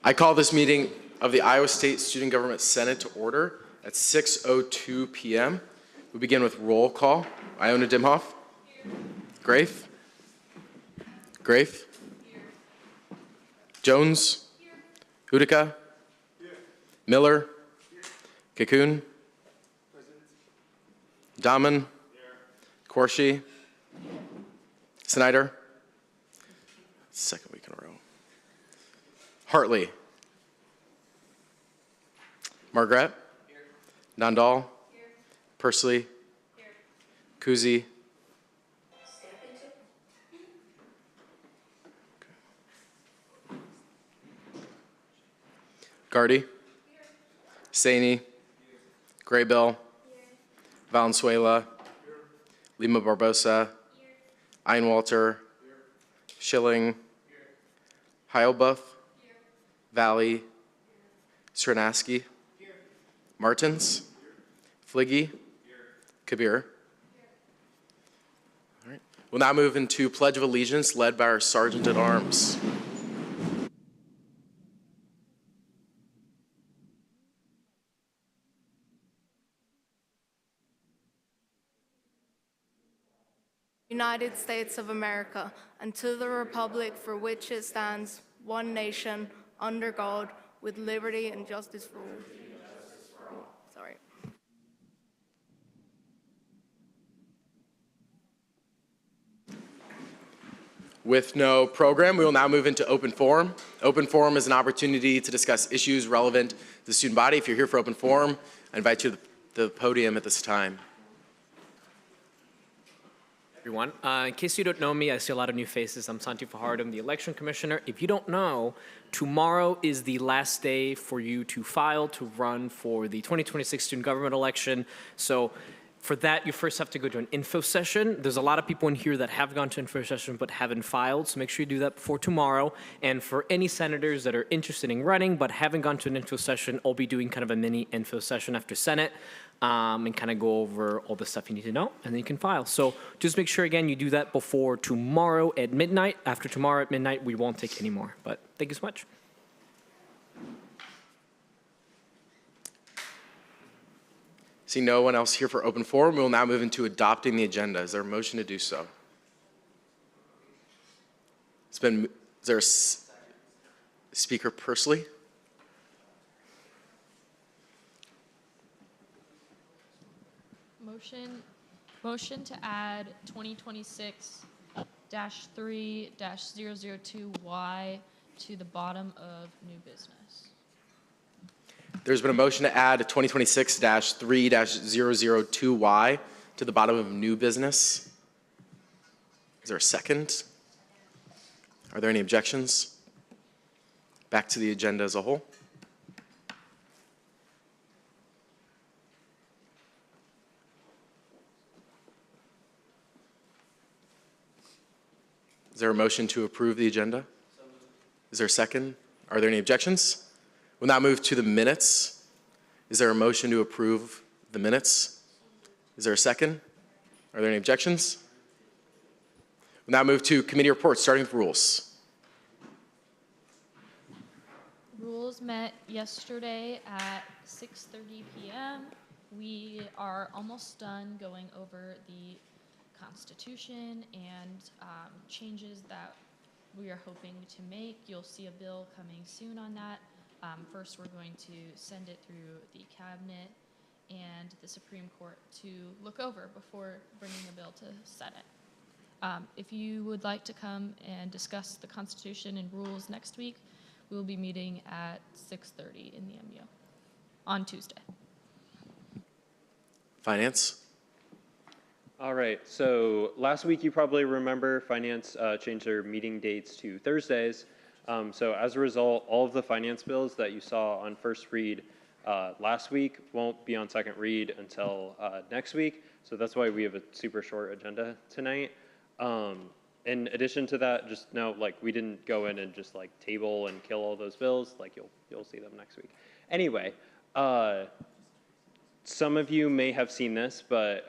I call this meeting of the Iowa State Student Government Senate to order at 6:02 p.m. We begin with roll call. Iona Dimhoff. Here. Grafe. Grafe. Here. Jones. Here. Utica. Here. Miller. Here. Cocoon. Present. Dahmen. Here. Corshi. Snyder. Second week in a row. Hartley. Margaret. Here. Nandal. Here. Pursley. Here. Kuzi. Gardy. Here. Saney. Here. Graybill. Here. Valenzuela. Here. Lima Barbosa. Here. Einwalter. Here. Schilling. Here. Heilbuff. Here. Valley. Here. Sranaski. Here. Martins. Here. Fliggy. Here. Kabir. Here. All right. We'll now move into Pledge of Allegiance led by our Sergeant at Arms. United States of America, and to the republic for which it stands, one nation, under God, with liberty and justice for all. Sorry. With no program, we will now move into open forum. Open forum is an opportunity to discuss issues relevant to the student body. If you're here for open forum, I invite you to the podium at this time. Everyone. In case you don't know me, I see a lot of new faces. I'm Santi Fajardo, I'm the election commissioner. If you don't know, tomorrow is the last day for you to file to run for the 2026 student government election. So for that, you first have to go to an info session. There's a lot of people in here that have gone to info session but haven't filed, so make sure you do that before tomorrow. And for any senators that are interested in running but haven't gone to an info session, I'll be doing kind of a mini info session after Senate. And kind of go over all the stuff you need to know, and then you can file. So just make sure, again, you do that before tomorrow at midnight. After tomorrow at midnight, we won't take any more. But thank you so much. See no one else here for open forum, we will now move into adopting the agenda. Is there a motion to do so? Is there a Speaker Pursley? Motion to add 2026-3-002Y to the bottom of new business. There's been a motion to add 2026-3-002Y to the bottom of new business. Is there a second? Are there any objections? Back to the agenda as a whole. Is there a motion to approve the agenda? Is there a second? Are there any objections? We'll now move to the minutes. Is there a motion to approve the minutes? Is there a second? Are there any objections? We'll now move to committee reports, starting with rules. Rules met yesterday at 6:30 p.m. We are almost done going over the Constitution and changes that we are hoping to make. You'll see a bill coming soon on that. First, we're going to send it through the Cabinet and the Supreme Court to look over before bringing the bill to Senate. If you would like to come and discuss the Constitution and rules next week, we will be meeting at 6:30 in the MU on Tuesday. Finance. All right, so last week you probably remember Finance changed their meeting dates to Thursdays. So as a result, all of the finance bills that you saw on first read last week won't be on second read until next week. So that's why we have a super short agenda tonight. In addition to that, just know like we didn't go in and just like table and kill all those bills. Like you'll see them next week. Anyway. Some of you may have seen this, but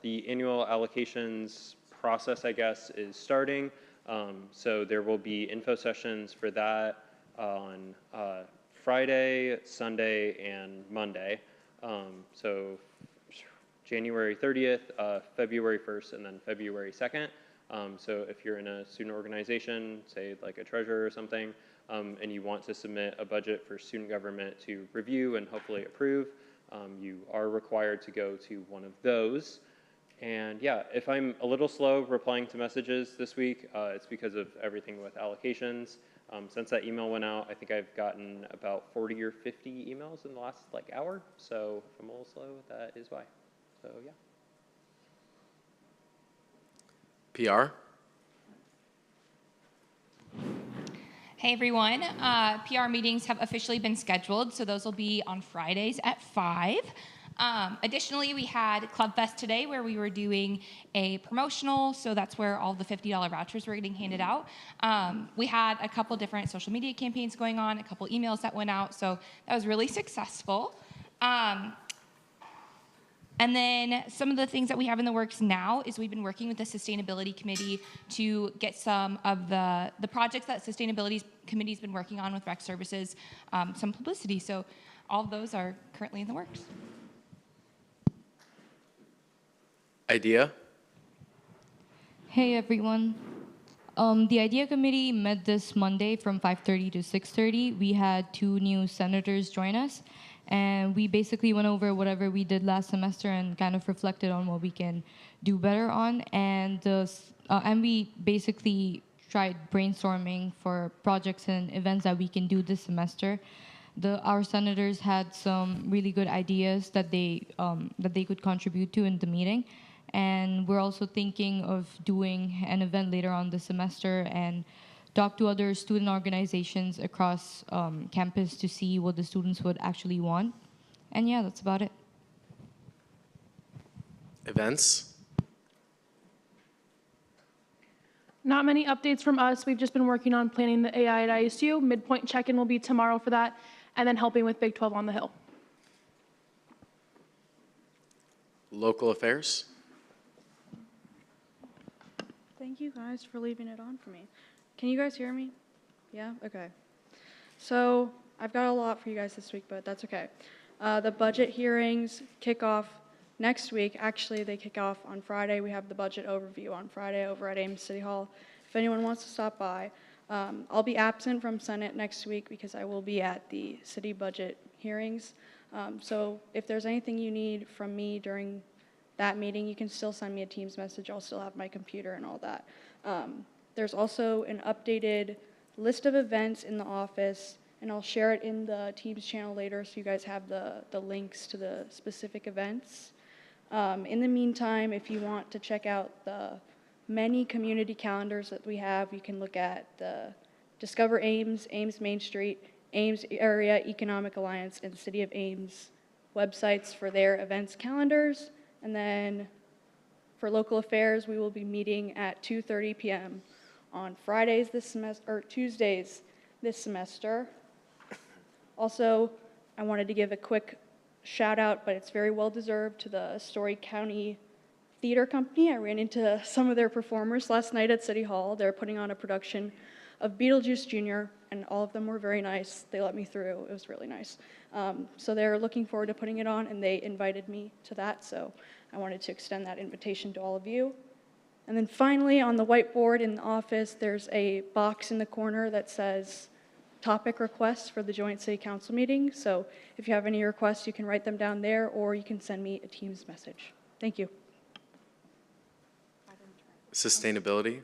the annual allocations process, I guess, is starting. So there will be info sessions for that on Friday, Sunday, and Monday. So January 30th, February 1st, and then February 2nd. So if you're in a student organization, say like a treasurer or something, and you want to submit a budget for student government to review and hopefully approve, you are required to go to one of those. And yeah, if I'm a little slow replying to messages this week, it's because of everything with allocations. Since that email went out, I think I've gotten about 40 or 50 emails in the last hour. So if I'm a little slow, that is why. So yeah. PR? Hey everyone, PR meetings have officially been scheduled, so those will be on Fridays at 5. Additionally, we had Club Fest today where we were doing a promotional, so that's where all the $50 vouchers were getting handed out. We had a couple different social media campaigns going on, a couple emails that went out, so that was really successful. And then some of the things that we have in the works now is we've been working with the Sustainability Committee to get some of the projects that Sustainability Committee's been working on with Rec Services, some publicity. So all of those are currently in the works. Idea? Hey everyone. The IDEA Committee met this Monday from 5:30 to 6:30. We had 2 new senators join us, and we basically went over whatever we did last semester and kind of reflected on what we can do better on. And we basically tried brainstorming for projects and events that we can do this semester. Our senators had some really good ideas that they could contribute to in the meeting. And we're also thinking of doing an event later on this semester and talk to other student organizations across campus to see what the students would actually want. And yeah, that's about it. Events? Not many updates from us. We've just been working on planning the AI at ISU. Midpoint check-in will be tomorrow for that, and then helping with Big 12 on the Hill. Local affairs? Thank you guys for leaving it on for me. Can you guys hear me? Yeah? Okay. So I've got a lot for you guys this week, but that's okay. The budget hearings kick off next week. Actually, they kick off on Friday. We have the budget overview on Friday over at Ames City Hall. If anyone wants to stop by, I'll be absent from Senate next week because I will be at the city budget hearings. So if there's anything you need from me during that meeting, you can still send me a Teams message. I'll still have my computer and all that. There's also an updated list of events in the office, and I'll share it in the Teams channel later so you guys have the links to the specific events. In the meantime, if you want to check out the many community calendars that we have, you can look at the Discover Ames, Ames Main Street, Ames Area Economic Alliance, and City of Ames websites for their events calendars. And then for local affairs, we will be meeting at 2:30 p.m. on Fridays this semester, or Tuesdays this semester. Also, I wanted to give a quick shout out, but it's very well deserved, to the Story County Theater Company. I ran into some of their performers last night at City Hall. They're putting on a production of Beetlejuice Jr., and all of them were very nice. They let me through. It was really nice. So they're looking forward to putting it on, and they invited me to that, so I wanted to extend that invitation to all of you. And then finally, on the whiteboard in the office, there's a box in the corner that says topic requests for the joint city council meeting. So if you have any requests, you can write them down there, or you can send me a Teams message. Thank you. Sustainability?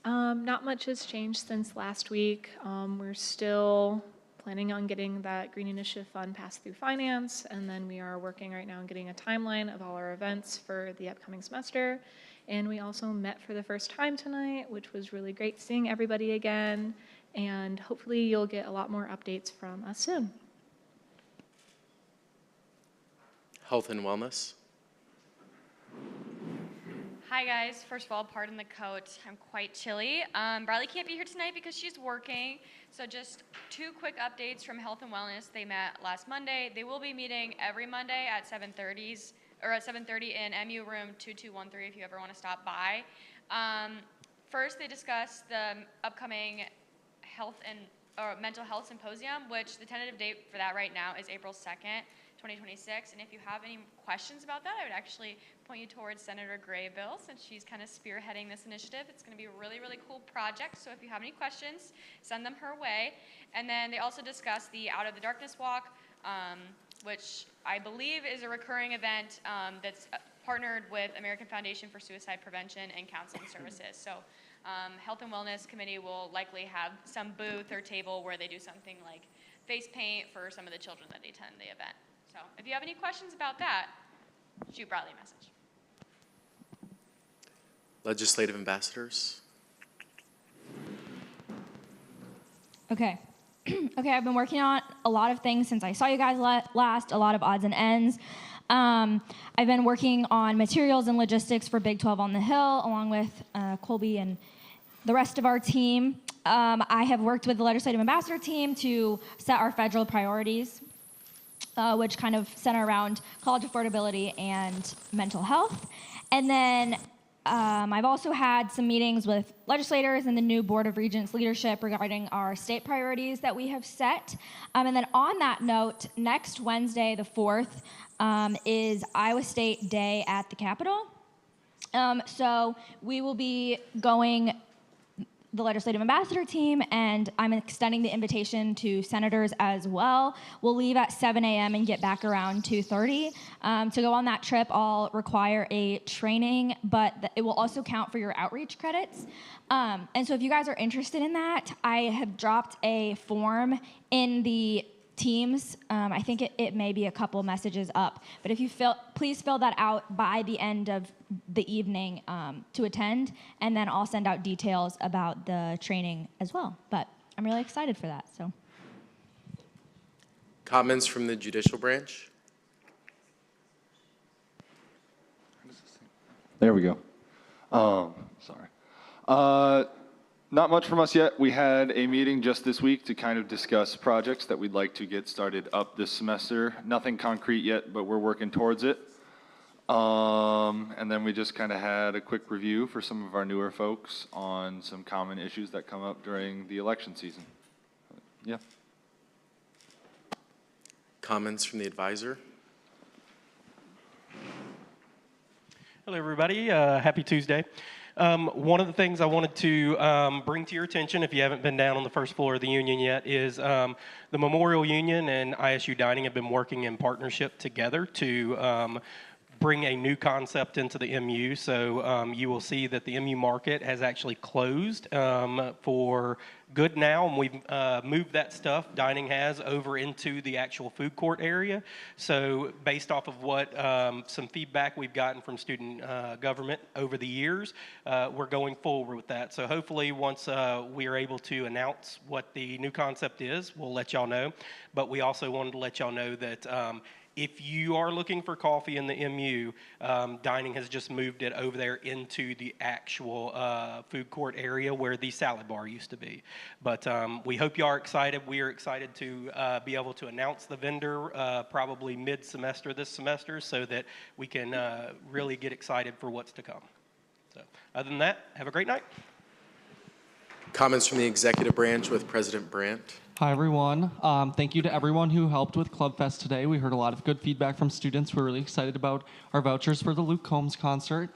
Not much has changed since last week. We're still planning on getting that Green Initiative Fund passed through finance, and then we are working right now on getting a timeline of all our events for the upcoming semester. And we also met for the first time tonight, which was really great seeing everybody again, and hopefully you'll get a lot more updates from us soon. Health and wellness? Hi guys, first of all, pardon the coat, I'm quite chilly. Bradley can't be here tonight because she's working, so just 2 quick updates from Health and Wellness. They met last Monday. They will be meeting every Monday at 7:30 in MU room 2213 if you ever want to stop by. First, they discussed the upcoming health and Mental Health Symposium, which the tentative date for that right now is April 2nd, 2026. And if you have any questions about that, I would actually point you towards Senator Graybill, since she's kind of spearheading this initiative. It's going to be a really, really cool project. So if you have any questions, send them her way. And then they also discussed the Out of the Darkness Walk, which I believe is a recurring event that's partnered with American Foundation for Suicide Prevention and Counseling Services. So Health and Wellness Committee will likely have some booth or table where they do something like face paint for some of the children that attend the event. So if you have any questions about that, shoot Bradley a message. Legislative ambassadors. Okay. Okay, I've been working on a lot of things since I saw you guys last, a lot of odds and ends. I've been working on materials and logistics for Big 12 on the Hill, along with Colby and the rest of our team. I have worked with the legislative ambassador team to set our federal priorities, which kind of center around college affordability and mental health. And then I've also had some meetings with legislators and the new Board of Regents leadership regarding our state priorities that we have set. And then on that note, next Wednesday, the 4th, is Iowa State Day at the Capitol. So we will be going, the legislative ambassador team, and I'm extending the invitation to senators as well. We'll leave at 7 a.m. and get back around 2:30. To go on that trip, I'll require a training, but it will also count for your outreach credits. And so if you guys are interested in that, I have dropped a form in the Teams. I think it may be a couple messages up, but if you please fill that out by the end of the evening to attend, and then I'll send out details about the training as well. But I'm really excited for that. So, Comments from the judicial branch? There we go. Sorry. Not much from us yet. We had a meeting just this week to kind of discuss projects that we'd like to get started up this semester. Nothing concrete yet, but we're working towards it. And then we just kind of had a quick review for some of our newer folks on some common issues that come up during the election season. Yeah. Comments from the advisor? Hello, everybody. Happy Tuesday. One of the things I wanted to bring to your attention, if you haven't been down on the first floor of the union yet, is the Memorial Union and ISU Dining have been working in partnership together to bring a new concept into the MU. So you will see that the MU market has actually closed for good now, and we've moved that stuff, dining has, over into the actual food court area. So based off of what some feedback we've gotten from student government over the years, we're going forward with that. So hopefully once we are able to announce what the new concept is, we'll let y'all know. But we also wanted to let y'all know that if you are looking for coffee in the MU, dining has just moved it over there into the actual food court area where the salad bar used to be. But we hope you are excited. We are excited to be able to announce the vendor probably mid-semester this semester so that we can really get excited for what's to come. So other than that, have a great night. Comments from the executive branch with President Brandt. Hi, everyone. Thank you to everyone who helped with Club Fest today. We heard a lot of good feedback from students. We're really excited about our vouchers for the Luke Combs concert.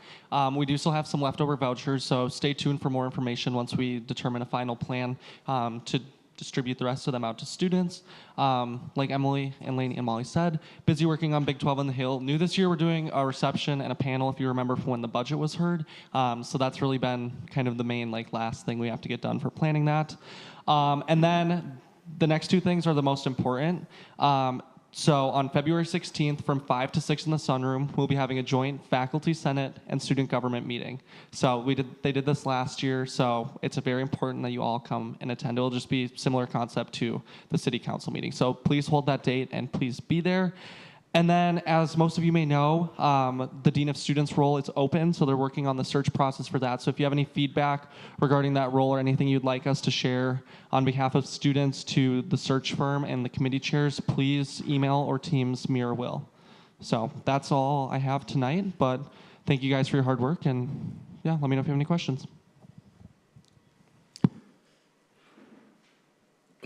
We do still have some leftover vouchers, so stay tuned for more information once we determine a final plan to distribute the rest of them out to students. Like Emily and Lainey and Molly said, busy working on Big 12 on the Hill. New this year, we're doing a reception and a panel, if you remember, from when the budget was heard. So that's really been kind of the main last thing we have to get done for planning that. And then the next two things are the most important. So on February 16th from 5 to 6 in the sunroom, we'll be having a joint faculty, senate, and student government meeting. So they did this last year, so it's very important that you all come and attend. It'll just be a similar concept to the city council meeting. So please hold that date and please be there. And then, as most of you may know, the Dean of Students role is open, so they're working on the search process for that. So if you have any feedback regarding that role or anything you'd like us to share on behalf of students to the search firm and the committee chairs, please email or Teams me or Will. So that's all I have tonight, but thank you guys for your hard work, and yeah, let me know if you have any questions.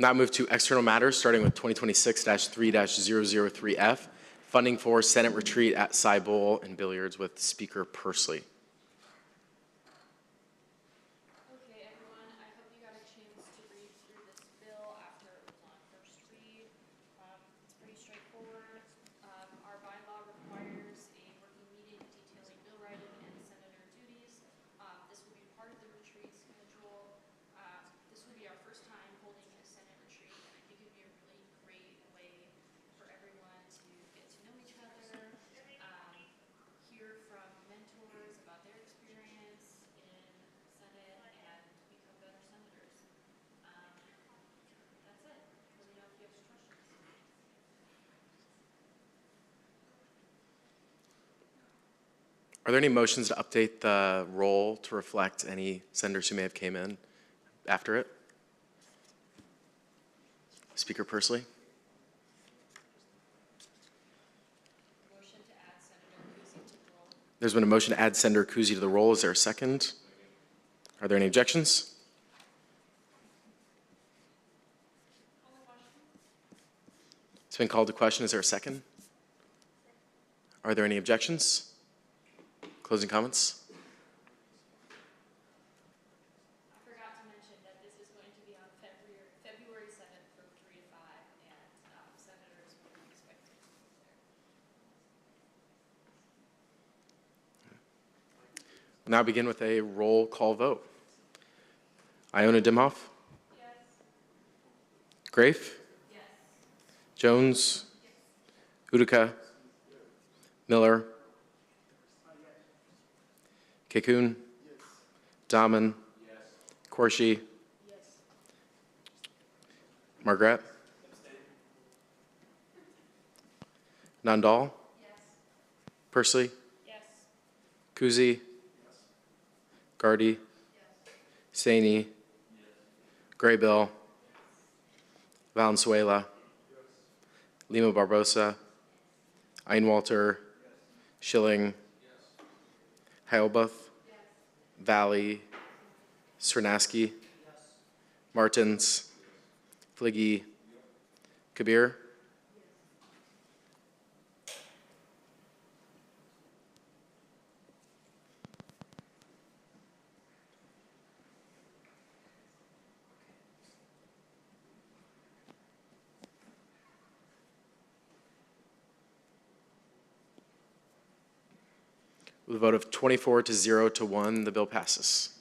We'll now move to external matters, starting with 2026-3-003F, funding for Senate retreat at Cy Bowl and Billiards with Speaker Pursley. Okay, everyone, I hope you got a chance to read through this bill after it was on first read. It's pretty straightforward. Our bylaw requires a working meeting detailing bill writing and senator duties. This will be part of the retreat schedule. This will be our first time holding a Senate retreat, and I think it'd be a really great way for everyone to get to know each other, hear from mentors about their experience in Senate, and become better senators. That's it. Let me know if you have some questions. Are there any motions to update the roll to reflect any senators who may have came in after it? Speaker Pursley? Motion to add Senator Kusi to the roll. There's been a motion to add Senator Kusi to the roll. Is there a second? Are there any objections? It's been called to question. Is there a second? Are there any objections? Closing comments? I forgot to mention that this is going to be on February 7th from 3 to 5, and senators will be expected to be there. We'll now begin with a roll call vote. Iona Dimhoff? Yes. Grafe? Yes. Jones? Yes. Utica? Miller? Kekun? Yes. Dahmen? Yes. Corshi? Yes. Margret? Nandal? Yes. Pursley? Yes. Kuzi? Yes. Gardy? Yes. Saini? Yes. Graybill? Valenzuela? Yes. Lima Barbosa? Einwalter? Yes. Schilling? Yes. Heilbuth? Yes. Valley? Cernaski? Yes. Martins? Yes. Fliggy? Yes. Kabir? With a vote of 24 to 0 to 1, the bill passes.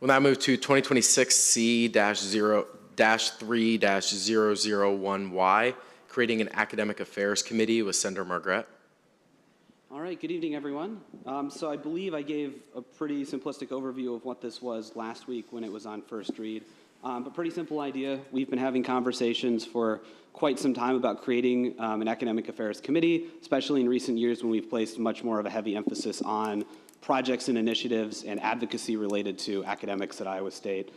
We'll now move to 2026C-3-001Y, creating an academic affairs committee with Senator Margret. All right, good evening, everyone. So I believe I gave a pretty simplistic overview of what this was last week when it was on first read. But pretty simple idea. We've been having conversations for quite some time about creating an academic affairs committee, especially in recent years when we've placed much more of a heavy emphasis on projects and initiatives and advocacy related to academics at Iowa State.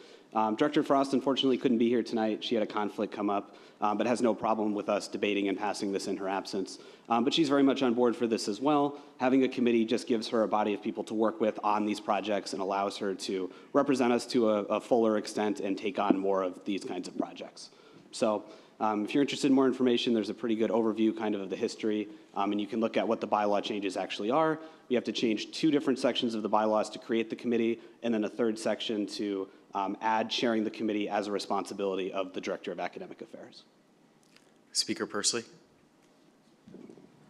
Director Frost unfortunately couldn't be here tonight. She had a conflict come up, but has no problem with us debating and passing this in her absence. But she's very much on board for this as well. Having a committee just gives her a body of people to work with on these projects and allows her to represent us to a fuller extent and take on more of these kinds of projects. So if you're interested in more information, there's a pretty good overview kind of the history, and you can look at what the bylaw changes actually are. We have to change 2 different sections of the bylaws to create the committee, and then a 3rd section to add chairing the committee as a responsibility of the Director of Academic Affairs. Speaker Pursley.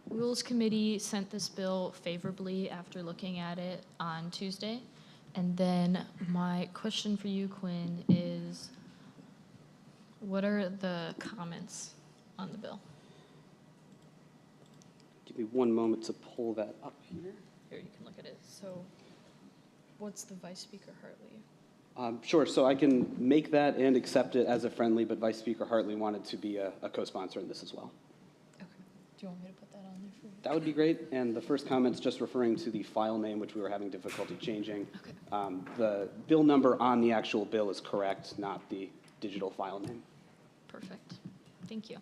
Rules Committee sent this bill favorably after looking at it on Tuesday. And then my question for you, Quinn, is what are the comments on the bill? Give me one moment to pull that up here. Here, you can look at it. So what's the Vice Speaker Hartley? Sure, so I can make that and accept it as a friendly, but Vice Speaker Hartley wanted to be a co-sponsor in this as well. Okay. Do you want me to put that on there for you? That would be great, and the first comment's just referring to the file name, which we were having difficulty changing. Okay. The bill number on the actual bill is correct, not the digital file name. Perfect. Thank you.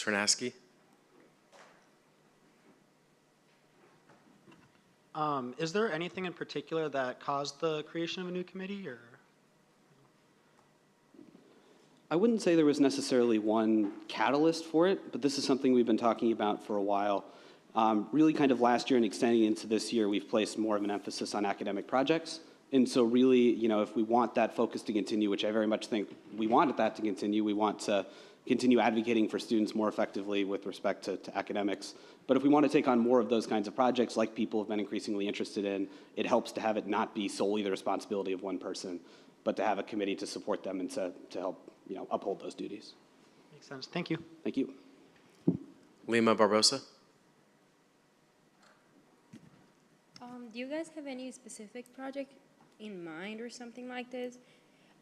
Hernaski? Is there anything in particular that caused the creation of a new committee, or? I wouldn't say there was necessarily one catalyst for it, but this is something we've been talking about for a while. Really kind of last year and extending into this year, we've placed more of an emphasis on academic projects. And so really, if we want that focus to continue, which I very much think we want that to continue, we want to continue advocating for students more effectively with respect to academics. But if we want to take on more of those kinds of projects like people have been increasingly interested in, it helps to have it not be solely the responsibility of one person, but to have a committee to support them and to help uphold those duties. Makes sense. Thank you. Thank you. Lima Barbosa? Do you guys have any specific project in mind or something like this?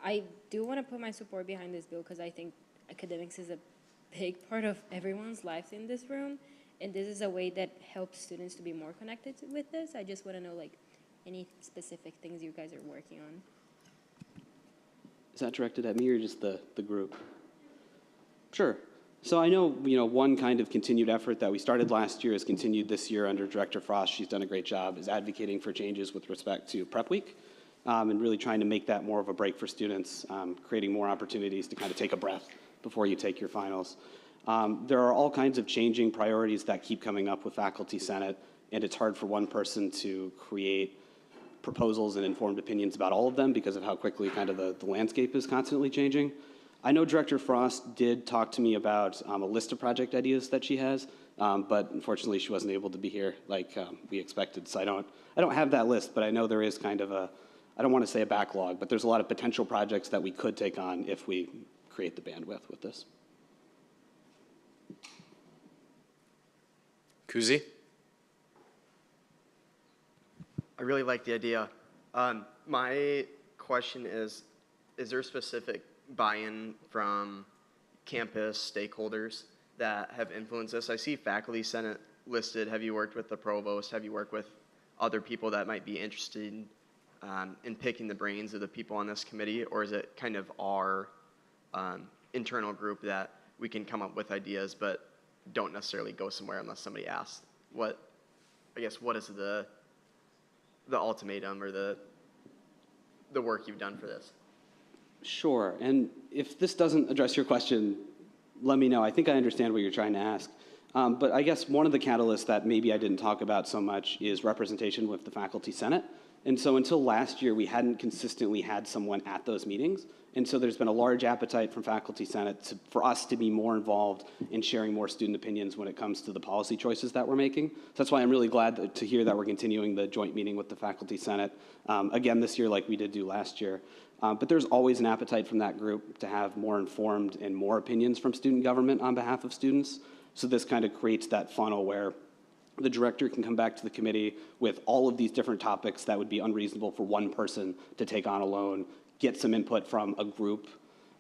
I do want to put my support behind this bill because I think academics is a big part of everyone's lives in this room, and this is a way that helps students to be more connected with this. I just want to know any specific things you guys are working on. Is that directed at me or just the group? Sure. So I know, one kind of continued effort that we started last year is continued this year under Director Frost. She's done a great job, is advocating for changes with respect to Prep Week and really trying to make that more of a break for students, creating more opportunities to kind of take a breath before you take your finals. There are all kinds of changing priorities that keep coming up with Faculty Senate, and it's hard for one person to create proposals and informed opinions about all of them because of how quickly kind of the landscape is constantly changing. I know Director Frost did talk to me about a list of project ideas that she has, but unfortunately she wasn't able to be here like we expected. So I don't have that list, but I know there is kind of I don't want to say a backlog, but there's a lot of potential projects that we could take on if we create the bandwidth with this. Kuzi? I really like the idea. My question is there a specific buy-in from campus stakeholders that have influenced this? I see Faculty Senate listed. Have you worked with the provost? Have you worked with other people that might be interested in picking the brains of the people on this committee? Or is it kind of our internal group that we can come up with ideas but don't necessarily go somewhere unless somebody asks? What is the ultimatum or the work you've done for this? Sure, and if this doesn't address your question, let me know. I think I understand what you're trying to ask. But I guess one of the catalysts that maybe I didn't talk about so much is representation with the Faculty Senate. And so until last year, we hadn't consistently had someone at those meetings. And so there's been a large appetite from Faculty Senate for us to be more involved in sharing more student opinions when it comes to the policy choices that we're making. So that's why I'm really glad to hear that we're continuing the joint meeting with the Faculty Senate again this year like we did do last year. But there's always an appetite from that group to have more informed and more opinions from student government on behalf of students. So this kind of creates that funnel where the director can come back to the committee with all of these different topics that would be unreasonable for one person to take on alone, get some input from a group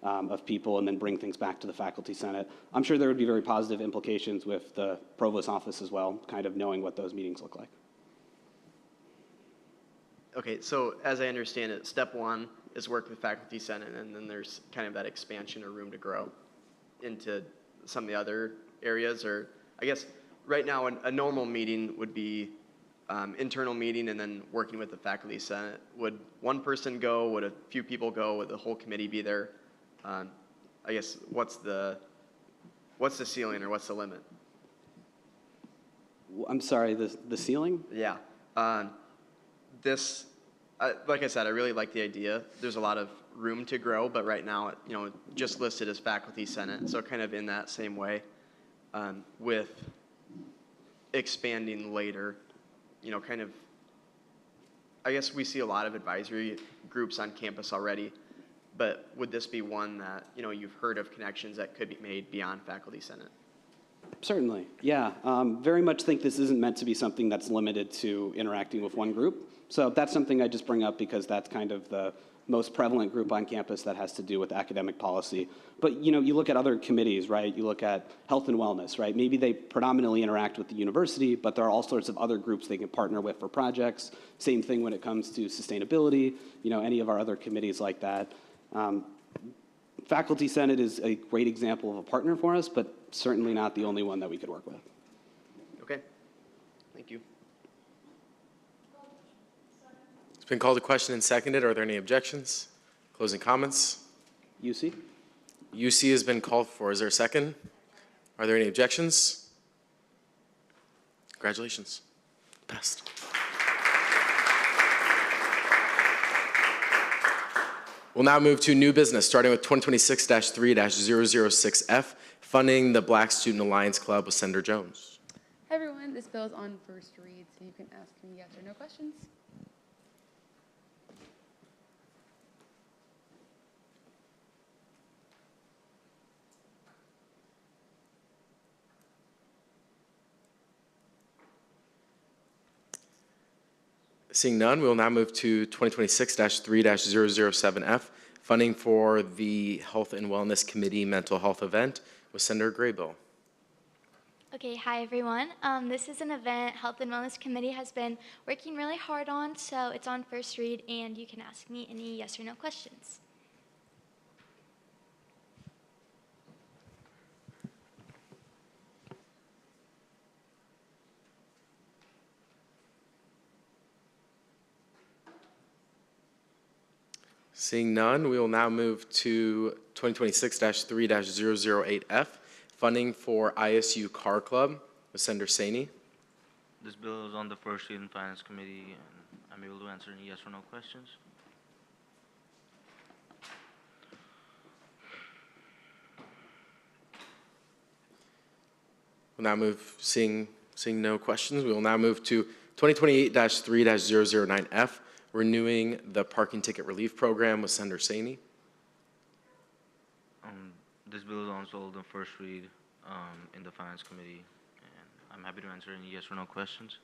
of people, and then bring things back to the Faculty Senate. I'm sure there would be very positive implications with the Provost's office as well, kind of knowing what those meetings look like. Okay, so as I understand it, step one is work with Faculty Senate, and then there's kind of that expansion or room to grow into some of the other areas. Or I guess right now a normal meeting would be internal meeting and then working with the Faculty Senate. Would one person go? Would a few people go? Would the whole committee be there? I guess what's the ceiling or what's the limit? I'm sorry, the ceiling? Yeah. Like I said, I really like the idea. There's a lot of room to grow, but right now, just listed as Faculty Senate. So kind of in that same way, with expanding later, I guess we see a lot of advisory groups on campus already, but would this be one that, you've heard of connections that could be made beyond Faculty Senate? Certainly, yeah. Very much think this isn't meant to be something that's limited to interacting with one group. So that's something I just bring up because that's kind of the most prevalent group on campus that has to do with academic policy. But you look at other committees, right? You look at health and wellness, right? Maybe they predominantly interact with the university, but there are all sorts of other groups they can partner with for projects. Same thing when it comes to sustainability, any of our other committees like that. Faculty Senate is a great example of a partner for us, but certainly not the only one that we could work with. Okay, thank you. It's been called to question and seconded. Are there any objections? Closing comments? UC? UC has been called for. Is there a second? Are there any objections? Congratulations. Passed. We'll now move to new business, starting with 2026-3-006F, funding the Black Student Alliance Club with Senator Jones. Hi everyone, this bill is on first read, so you can ask me yes or no questions. Seeing none, we will now move to 2026-3-007F, funding for the Health and Wellness Committee Mental Health Event with Senator Graybill. Okay, hi everyone. This is an event Health and Wellness Committee has been working really hard on, so it's on first read, and you can ask me any yes or no questions. Seeing none, we will now move to 2026-3-008F, funding for ISU Car Club with Senator Saini. This bill is on the first read in Finance Committee, and I'm able to answer any yes or no questions. We'll now move, seeing no questions, we will now move to 2028-3-009F, renewing the parking ticket relief program with Senator Saini. This bill is also on the first read in the Finance Committee, and I'm happy to answer any yes or no questions.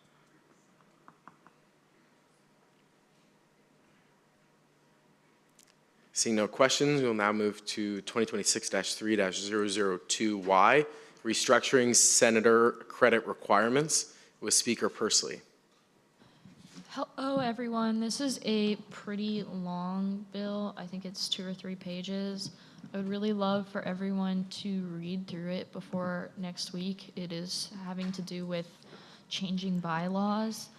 Seeing no questions, we will now move to 2026-3-002Y, restructuring senator credit requirements with Speaker Pursley. Hello, everyone. This is a pretty long bill. I think it's 2 or 3 pages. I would really love for everyone to read through it before next week. It is having to do with changing bylaws.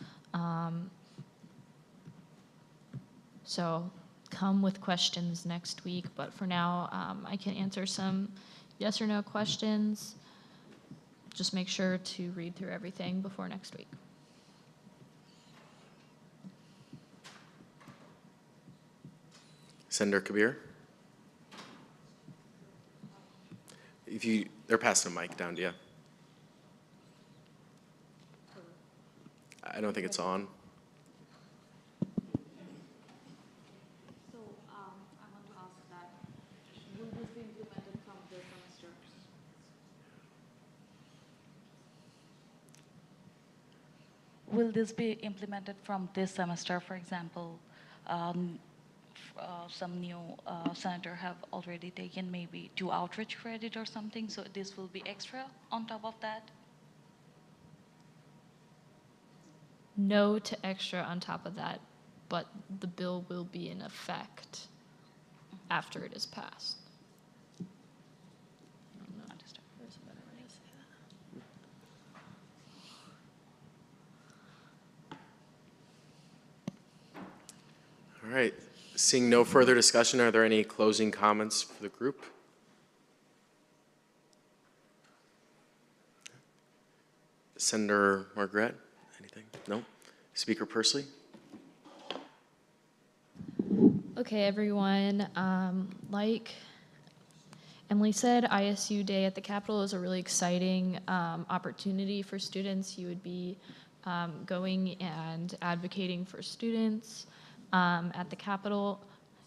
So come with questions next week, but for now, I can answer some yes or no questions. Just make sure to read through everything before next week. Senator Kabir. They're passing a mic down to you. I don't think it's on. So I want to ask that, will this be implemented from this semester? Will this be implemented from this semester, for example? Some new senator have already taken maybe 2 outreach credit or something, so this will be extra on top of that? No to extra on top of that, but the bill will be in effect after it is passed. All right. Seeing no further discussion, are there any closing comments for the group? Senator Margaret, anything? No? Speaker Pursley? Okay, everyone. Like Emily said, ISU Day at the Capitol is a really exciting opportunity for students. You would be going and advocating for students at the Capitol,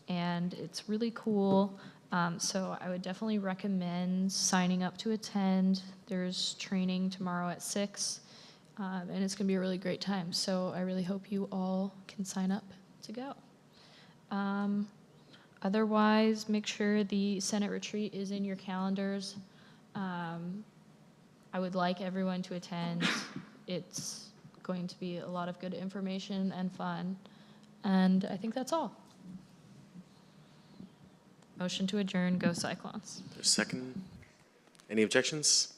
and it's really cool. So I would definitely recommend signing up to attend. There's training tomorrow at 6, and it's going to be a really great time. So I really hope you all can sign up to go. Otherwise, make sure the Senate retreat is in your calendars. I would like everyone to attend. It's going to be a lot of good information and fun. And I think that's all. Motion to adjourn. Go Cyclones. There's a second. Any objections?